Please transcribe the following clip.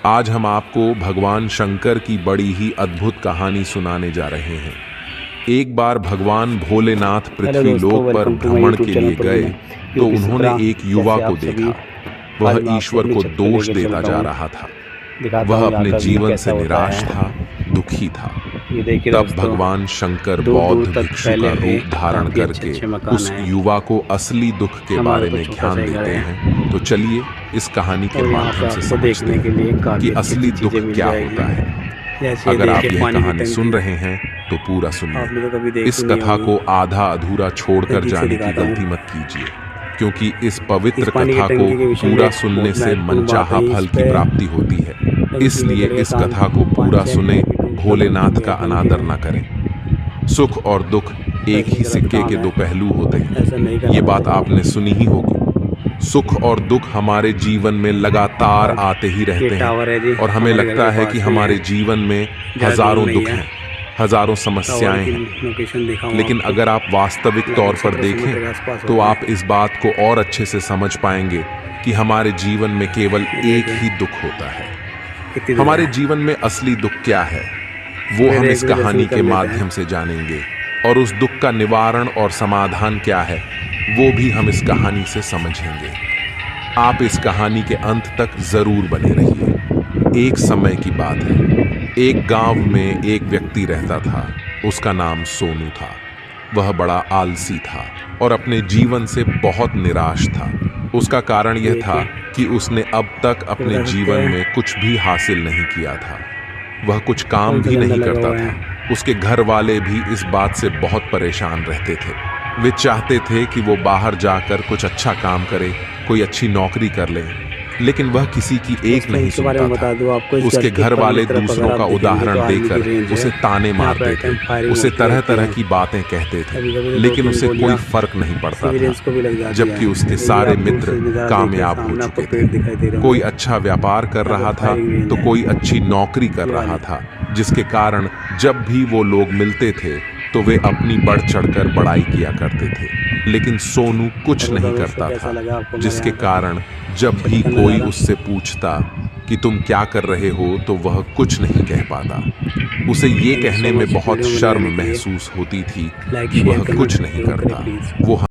आज हम आपको भगवान शंकर की बड़ी ही अद्भुत कहानी सुनाने जा रहे हैं। एक बार भगवान भोलेनाथ हेलो पृथ्वी दोस्तों, लोक पर वेलकम टू माय भ्रमण यूट्यूब के चैनल लिए पर गए मैं तो यूपी उन्होंने सप्रा। एक युवा जैसे को आप सभी, देखा। आज वह मैं आपको ईश्वर अपनी को छत पे दोष लेकर देता चलता जा हूँ, रहा था। दिखाता वह हूँ यहाँ अपने का व्यू जीवन कैसा से होता निराश है। था, दुखी था। ये देखिए तब दोस्तों, भगवान शंकर दूर दूर बौद्ध तक भिक्षु फैले का हुए रूप धारण काफी अच्छे करके अच्छे मकान उस हैं। युवा को असली दुख के हमारा बारे तो में छोटा सा ज्ञान ही घर देते है हैं। तो चलिए इस कहानी के और यहाँ पे माध्यम से आपको समझते देखने के लिए हैं काफी कि अच्छी असली अच्छी दुख चीजें मिल क्या जाएगी। होता है। जैसे ये अगर आप देखिए यह पानी की कहानी सुन टंकी, रहे हैं तो पूरा सुनिए। आपने तो कभी देखी इस नहीं कथा होगी। को आधा अधूरा छोड़कर नजदीक से जाने की दिखाता हूँ। गलती मत कीजिए, क्योंकि इस इस पवित्र पानी की कथा को टंकी के विषय में पूरा एक सुनने बहुत से महत्वपूर्ण बात मनचाहा है। इस फल की पे प्राप्ति होती है। टंकी में इसलिए करीब इस कथा को 5-6 पूरा सुने, फीट ऊपर बन भोलेनाथ चुकी का है टंकी अनादर में। न करें। सुख और दुख एक पैसे ही गलत सिक्के काम के है, दो पहलू होते ऐसा नहीं हैं। ये करना बात चाहिए। आपने सुनी ही होगी। सुख और दुख हमारे जीवन में लगातार और आते ही ये रहते टावर है जी, हैं और हमें हमारे घर लगता के है पास कि में ही हमारे है। जीवन में ज़्यादा दूर हजारों नहीं दुख है। हैं, हजारों टावर समस्याएं की हैं। लोकेशन दिखाऊँ लेकिन आपको, अगर आप वास्तविक तौर लगभग पर 1700 देखें मीटर के आसपास तो होगा। आप इस बात को और अच्छे से समझ पाएंगे कि हमारे जीवन में केवल ये एक देखिए ही दुख होता है। कितनी दूर हमारे है। जीवन में असली दुख क्या है, वो हम सवेरे इस 1 बजे दर्शन कहानी कर के लेते माध्यम हैं। से जानेंगे, और उस दुख का निवारण और समाधान क्या है वो भी हम इस कहानी से समझेंगे। आप इस कहानी के अंत तक जरूर बने रहिए। एक समय की बात है, एक गांव में एक व्यक्ति रहता था। उसका नाम सोनू था। वह बड़ा आलसी था और अपने जीवन से बहुत निराश था। उसका कारण यह था कि उसने अब तक अपने जीवन में कुछ भी हासिल नहीं किया था। वह कुछ काम भी नहीं करता था। उसके घर वाले भी इस बात से बहुत परेशान रहते थे। वे चाहते थे कि वो बाहर जाकर कुछ अच्छा काम करे, कोई अच्छी नौकरी कर ले, लेकिन वह किसी की एक नहीं बारे में सुनता बता दूं आपको, था। उसके घर वाले दूसरों का उदाहरण देकर उसे ताने मारते थे, उसे तरह तरह की बातें कहते थे, लेकिन उसे कोई फर्क नहीं पड़ता था। जबकि उसके सारे मित्र कामयाब हो चुके थे। कोई अच्छा व्यापार कर रहा था तो कोई अच्छी नौकरी कर रहा था, जिसके कारण जब भी वो लोग मिलते थे तो वे अपनी बढ़ चढ़कर बड़ाई किया करते थे। लेकिन सोनू कुछ नहीं करता था, जिसके कारण जब भी कोई उससे पूछता कि तुम क्या कर रहे हो तो वह कुछ नहीं कह पाता। उसे ये कहने में बहुत शर्म महसूस होती थी कि वह कुछ नहीं करता। वो